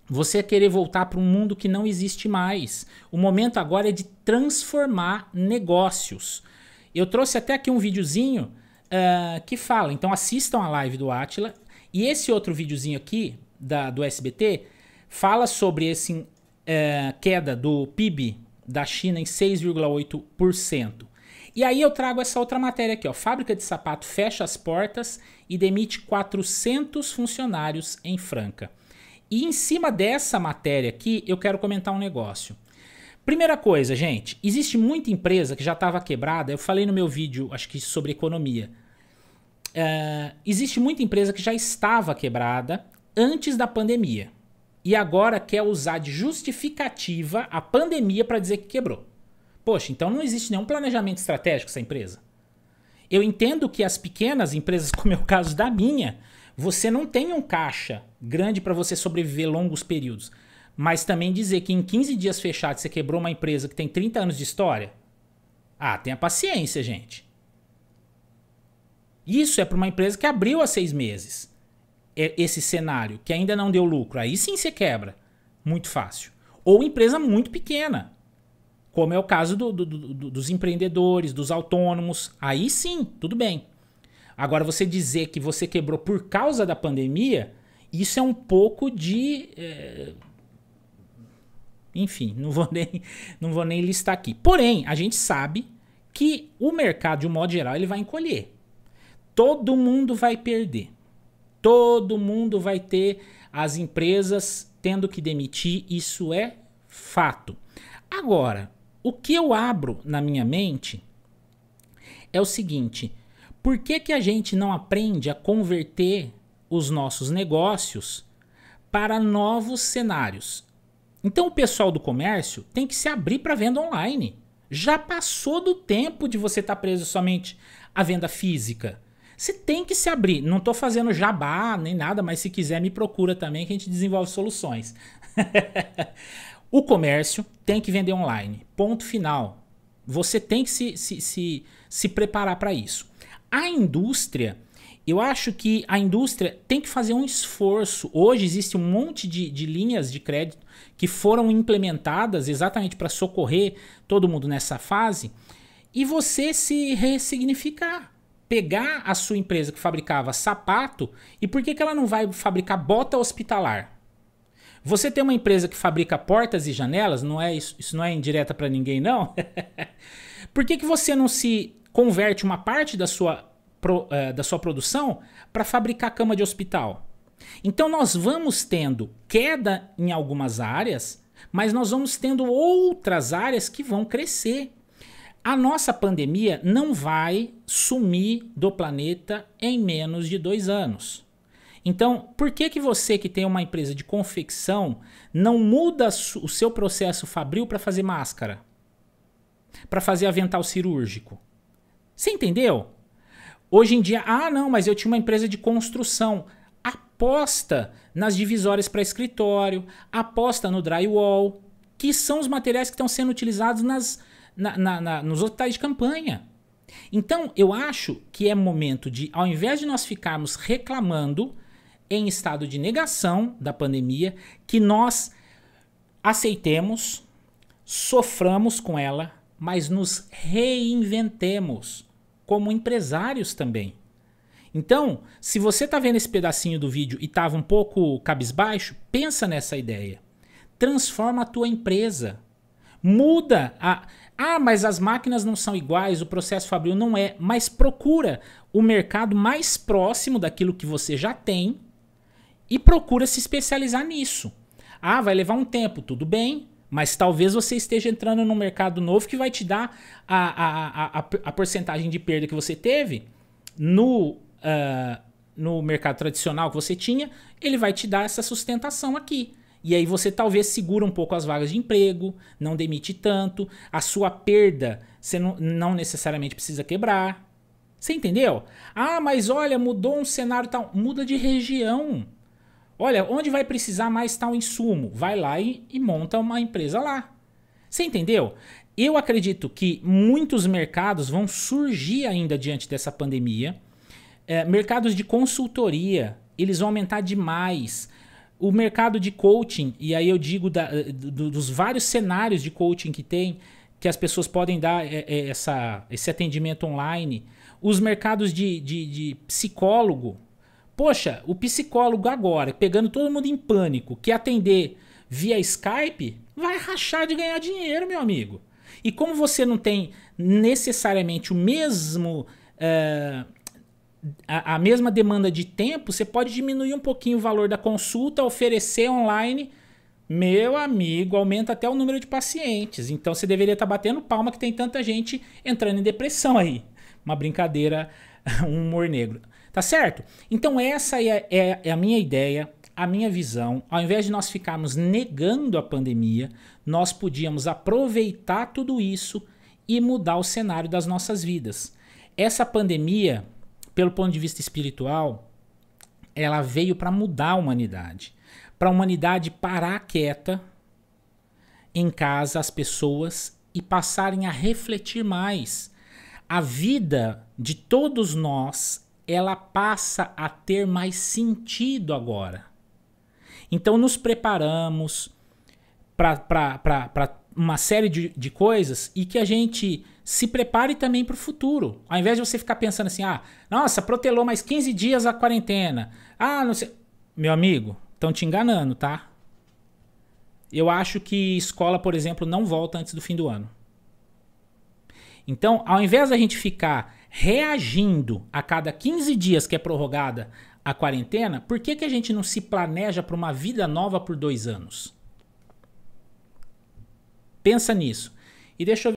você querer voltar para um mundo que não existe mais. O momento agora é de transformar negócios. Eu trouxe até aqui um videozinho que fala, então assistam a live do Átila, e esse outro videozinho aqui do SBT fala sobre esse queda do PIB da China em 6,8%. E aí eu trago essa outra matéria aqui, ó. Fábrica de sapato fecha as portas e demite 400 funcionários em Franca. E em cima dessa matéria aqui, eu quero comentar um negócio. Primeira coisa, gente, existe muita empresa que já estava quebrada. Eu falei no meu vídeo, acho que sobre economia. Existe muita empresa que já estava quebrada antes da pandemia. E agora quer usar de justificativa a pandemia para dizer que quebrou. Poxa, então não existe nenhum planejamento estratégico essa empresa. Eu entendo que as pequenas empresas, como é o caso da minha, você não tem um caixa grande para você sobreviver longos períodos. Mas também dizer que em 15 dias fechados você quebrou uma empresa que tem 30 anos de história? Ah, tenha paciência, gente. Isso é para uma empresa que abriu há 6 meses. Esse cenário, que ainda não deu lucro. Aí sim você quebra. Muito fácil. Ou empresa muito pequena. Como é o caso dos empreendedores, dos autônomos. Aí sim, tudo bem. Agora, você dizer que você quebrou por causa da pandemia, isso é um pouco de... Enfim, não vou nem listar aqui. Porém, a gente sabe que o mercado, de um modo geral, ele vai encolher. Todo mundo vai perder. Todo mundo vai ter as empresas tendo que demitir. Isso é fato. Agora, o que eu abro na minha mente é o seguinte: por que a gente não aprende a converter os nossos negócios para novos cenários? Então o pessoal do comércio tem que se abrir para venda online. Já passou do tempo de você estar preso somente à venda física. Você tem que se abrir. Não estou fazendo jabá nem nada, mas se quiser me procura também que a gente desenvolve soluções. O comércio tem que vender online. Ponto final. Você tem que se preparar para isso. A indústria, eu acho que a indústria tem que fazer um esforço. Hoje existe um monte de linhas de crédito que foram implementadas exatamente para socorrer todo mundo nessa fase. E você se ressignificar. Pegar a sua empresa que fabricava sapato e por que ela não vai fabricar bota hospitalar? Você tem uma empresa que fabrica portas e janelas, isso não é indireta para ninguém não? Por que você não se converte uma parte da sua produção para fabricar cama de hospital? Então nós vamos tendo queda em algumas áreas, mas nós vamos tendo outras áreas que vão crescer. A nossa pandemia não vai sumir do planeta em menos de 2 anos. Então, por que você que tem uma empresa de confecção não muda o seu processo fabril para fazer máscara? Para fazer avental cirúrgico? Você entendeu? Hoje em dia, não, mas eu tinha uma empresa de construção. Aposta nas divisórias para escritório, aposta no drywall, que são os materiais que estão sendo utilizados nos hospitais de campanha. Então, eu acho que é momento de, ao invés de nós ficarmos reclamando em estado de negação da pandemia, que nós aceitemos, soframos com ela, mas nos reinventemos como empresários também. Então, se você está vendo esse pedacinho do vídeo e estava um pouco cabisbaixo, pensa nessa ideia. Transforma a tua empresa. Muda a... mas as máquinas não são iguais, o processo fabril não é. Mas procura o mercado mais próximo daquilo que você já tem e procura se especializar nisso. Vai levar um tempo, tudo bem, mas talvez você esteja entrando num mercado novo que vai te dar a porcentagem de perda que você teve no mercado tradicional que você tinha, ele vai te dar essa sustentação aqui. E aí você talvez segura um pouco as vagas de emprego, não demite tanto, a sua perda você não necessariamente precisa quebrar. Você entendeu? Mas olha, mudou um cenário tal. Muda de região. Olha, onde vai precisar mais tal insumo? Vai lá e monta uma empresa lá. Você entendeu? Eu acredito que muitos mercados vão surgir ainda diante dessa pandemia. Mercados de consultoria, eles vão aumentar demais. o mercado de coaching, e aí eu digo dos vários cenários de coaching que tem, que as pessoas podem dar esse atendimento online, os mercados de psicólogo. Poxa, o psicólogo agora, pegando todo mundo em pânico, que atender via Skype, vai rachar de ganhar dinheiro, meu amigo. E como você não tem necessariamente o mesmo... a mesma demanda de tempo, você pode diminuir um pouquinho o valor da consulta, oferecer online, meu amigo, aumenta até o número de pacientes. Então você deveria estar batendo palma que tem tanta gente entrando em depressão aí. Uma brincadeira, um humor negro. Tá certo? Então essa é a minha ideia, a minha visão. Ao invés de nós ficarmos negando a pandemia, nós podíamos aproveitar tudo isso e mudar o cenário das nossas vidas. Essa pandemia, pelo ponto de vista espiritual, ela veio para mudar a humanidade. Para a humanidade parar quieta em casa, as pessoas, e passarem a refletir mais. A vida de todos nós, ela passa a ter mais sentido agora. Então nos preparamos para uma série de coisas e que a gente se prepare também para o futuro. Ao invés de você ficar pensando assim, nossa, protelou mais 15 dias a quarentena. Não sei. Meu amigo, estão te enganando, tá? Eu acho que escola, por exemplo, não volta antes do fim do ano. Então, ao invés da gente ficar reagindo a cada 15 dias que é prorrogada a quarentena, por que a gente não se planeja para uma vida nova por 2 anos? Pensa nisso. E deixa eu